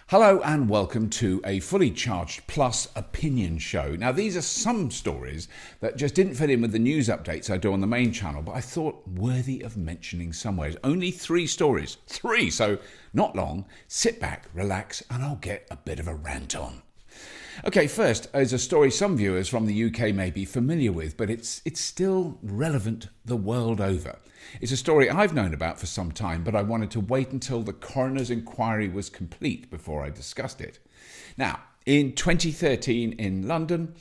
Hello and welcome to a fully charged plus opinion show. Now, these are some stories that just didn't fit in with the news updates I do on the main channel, but I thought worthy of mentioning somewhere. Only 3 stories. 3, so not long. Sit back, relax, and I'll get a bit of a rant on. Okay, first is a story some viewers from the UK may be familiar with, but it's still relevant the world over. It's a story I've known about for some time, but I wanted to wait until the coroner's inquiry was complete before I discussed it. Now, in 2013 in London,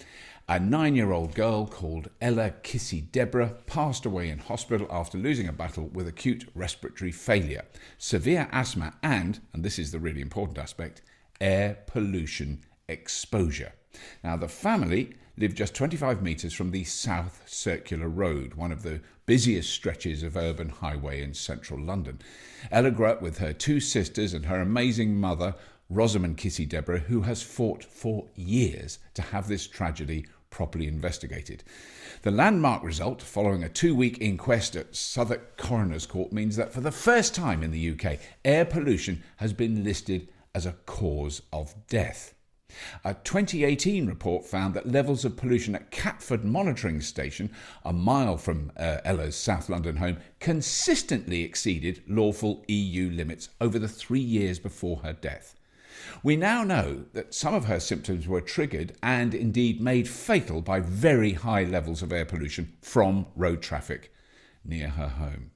a 9-year-old girl called Kissi Debrah passed away in hospital after losing a battle with acute respiratory failure, severe asthma and this is the really important aspect, air pollution exposure. Now, the family lived just 25 metres from the South Circular Road, one of the busiest stretches of urban highway in central London. Ella grew up with her 2 sisters and her amazing mother, Rosamond Kissi Debrah, who has fought for years to have this tragedy properly investigated. The landmark result, following a 2-week inquest at Southwark Coroner's Court, means that for the first time in the UK, air pollution has been listed as a cause of death. A 2018 report found that levels of pollution at Catford Monitoring Station, a mile from Ella's South London home, consistently exceeded lawful EU limits over the 3 years before her death. We now know that some of her symptoms were triggered and indeed made fatal by very high levels of air pollution from road traffic near her home.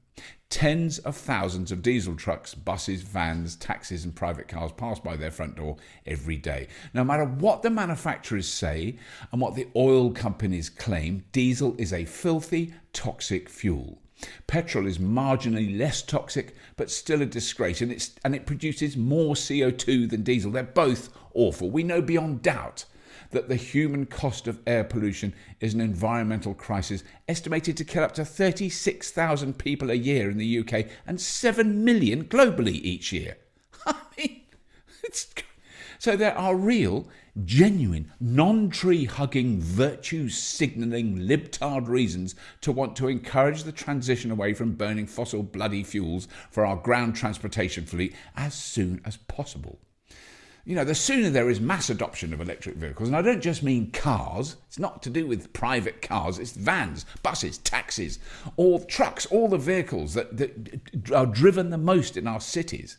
Tens of thousands of diesel trucks, buses, vans, taxis and private cars pass by their front door every day. No matter what the manufacturers say and what the oil companies claim, diesel is a filthy, toxic fuel. Petrol is marginally less toxic, but still a disgrace, and it produces more CO2 than diesel. They're both awful. We know beyond doubt that the human cost of air pollution is an environmental crisis estimated to kill up to 36,000 people a year in the UK and 7 million globally each year. I mean, so there are real, genuine, non-tree-hugging, virtue-signalling, libtard reasons to want to encourage the transition away from burning fossil bloody fuels for our ground transportation fleet as soon as possible. You know, the sooner there is mass adoption of electric vehicles, and I don't just mean cars, it's not to do with private cars, it's vans, buses, taxis, all trucks, all the vehicles that are driven the most in our cities.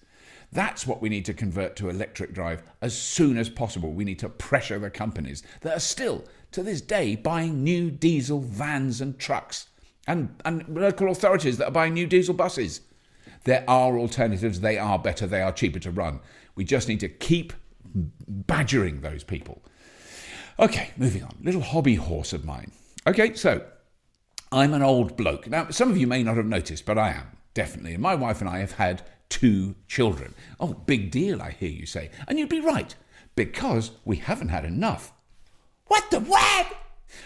That's what we need to convert to electric drive as soon as possible. We need to pressure the companies that are still, to this day, buying new diesel vans and trucks, and local authorities that are buying new diesel buses. There are alternatives, they are better, they are cheaper to run. We just need to keep badgering those people. Okay, moving on. Little hobby horse of mine. Okay, so I'm an old bloke. Now, some of you may not have noticed, but I am, definitely. And my wife and I have had 2 children. Oh, big deal, I hear you say. And you'd be right, because we haven't had enough. What the what?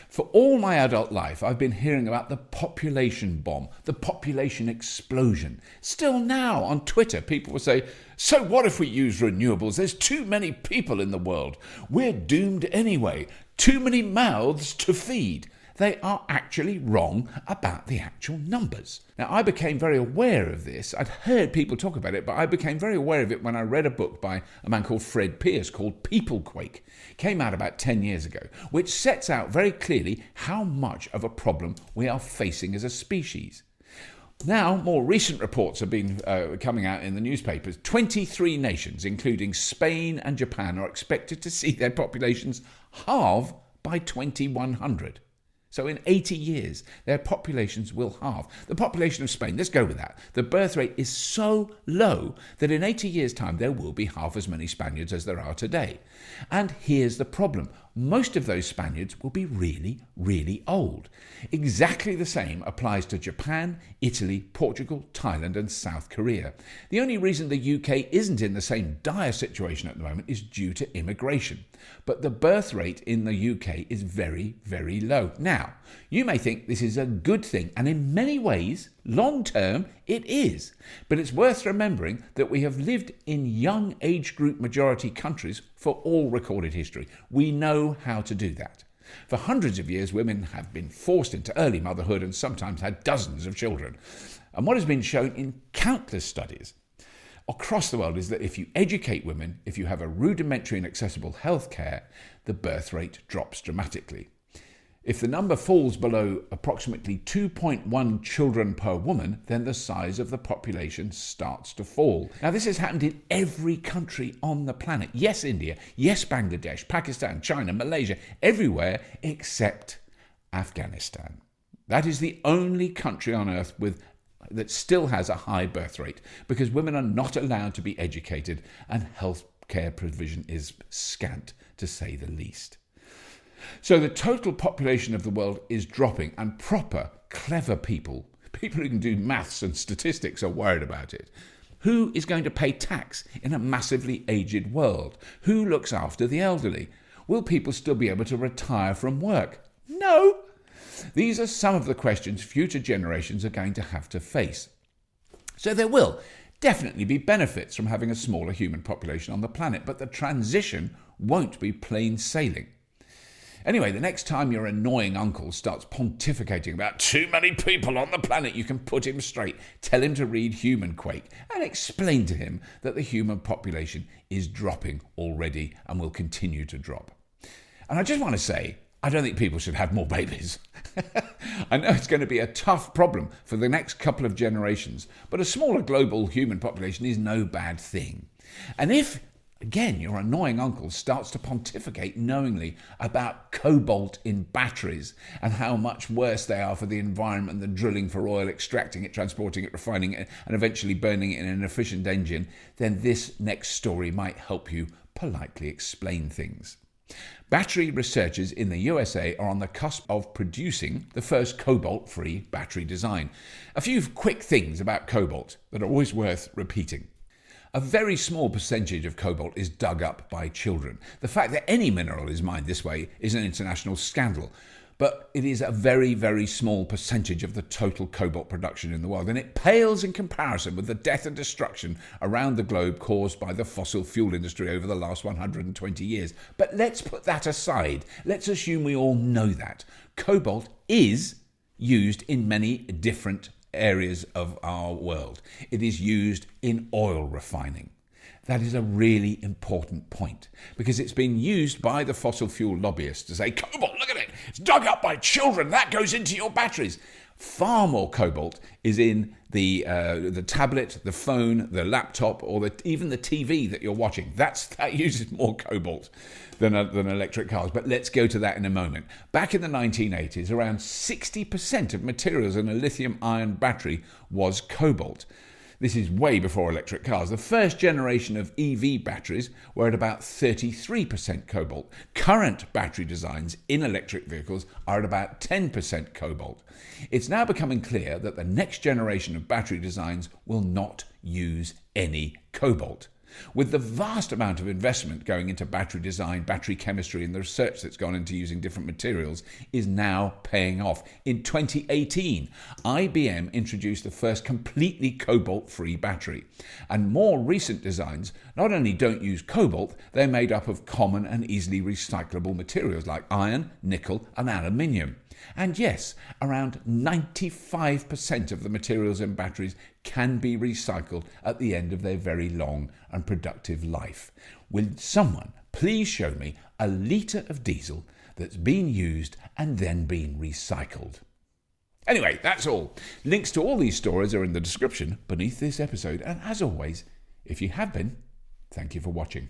For all my adult life, I've been hearing about the population bomb, the population explosion. Still now, on Twitter, people will say, so what if we use renewables? There's too many people in the world. We're doomed anyway. Too many mouths to feed. They are actually wrong about the actual numbers. Now, I became very aware of this. I'd heard people talk about it, but I became very aware of it when I read a book by a man called Fred Pierce called Peoplequake. It came out about 10 years ago, which sets out very clearly how much of a problem we are facing as a species. Now, more recent reports have been coming out in the newspapers. 23 nations, including Spain and Japan, are expected to see their populations halve by 2100. So in 80 years, their populations will halve. The population of Spain, let's go with that. The birth rate is so low that in 80 years' time, there will be half as many Spaniards as there are today. And here's the problem. Most of those Spaniards will be really, really old. Exactly the same applies to Japan, Italy, Portugal, Thailand and South Korea. The only reason the UK isn't in the same dire situation at the moment is due to immigration. But the birth rate in the UK is very, very low. Now, you may think this is a good thing, and in many ways, long term, it is. But it's worth remembering that we have lived in young age group majority countries for all recorded history. We know how to do that. For hundreds of years, women have been forced into early motherhood and sometimes had dozens of children. And what has been shown in countless studies across the world is that if you educate women, if you have a rudimentary and accessible health care, the birth rate drops dramatically. If the number falls below approximately 2.1 children per woman, then the size of the population starts to fall. Now, this has happened in every country on the planet. Yes, India. Yes, Bangladesh, Pakistan, China, Malaysia, everywhere except Afghanistan. That is the only country on earth that still has a high birth rate because women are not allowed to be educated and health care provision is scant, to say the least. So the total population of the world is dropping, and proper, clever people who can do maths and statistics, are worried about it. Who is going to pay tax in a massively aged world? Who looks after the elderly? Will people still be able to retire from work? No! These are some of the questions future generations are going to have to face. So there will definitely be benefits from having a smaller human population on the planet, but the transition won't be plain sailing. Anyway, the next time your annoying uncle starts pontificating about too many people on the planet, you can put him straight, tell him to read Human Quake, and explain to him that the human population is dropping already and will continue to drop. And I just want to say, I don't think people should have more babies. I know it's going to be a tough problem for the next couple of generations, but a smaller global human population is no bad thing. And if, again, your annoying uncle starts to pontificate knowingly about cobalt in batteries and how much worse they are for the environment than drilling for oil, extracting it, transporting it, refining it, and eventually burning it in an efficient engine, then this next story might help you politely explain things. Battery researchers in the USA are on the cusp of producing the first cobalt-free battery design. A few quick things about cobalt that are always worth repeating. A very small percentage of cobalt is dug up by children. The fact that any mineral is mined this way is an international scandal, but it is a very, very small percentage of the total cobalt production in the world, and it pales in comparison with the death and destruction around the globe caused by the fossil fuel industry over the last 120 years. But let's put that aside. Let's assume we all know that. Cobalt is used in many different areas of our world. It is used in oil refining. That is a really important point because it's been used by the fossil fuel lobbyists to say, cobalt, look at it, it's dug up by children, that goes into your batteries. Far more cobalt is in the tablet, the phone, the laptop, or even the TV that you're watching. That uses more cobalt than electric cars. But let's go to that in a moment. Back in the 1980s, around 60% of materials in a lithium-ion battery was cobalt. This is way before electric cars. The first generation of EV batteries were at about 33% cobalt. Current battery designs in electric vehicles are at about 10% cobalt. It's now becoming clear that the next generation of battery designs will not use any cobalt. With the vast amount of investment going into battery design, battery chemistry, and the research that's gone into using different materials is now paying off. In 2018, IBM introduced the first completely cobalt-free battery. And more recent designs not only don't use cobalt, they're made up of common and easily recyclable materials like iron, nickel, and aluminium. And yes, around 95% of the materials in batteries can be recycled at the end of their very long and productive life. Will someone please show me a litre of diesel that's been used and then been recycled? Anyway, that's all. Links to all these stories are in the description beneath this episode. And as always, if you have been, thank you for watching.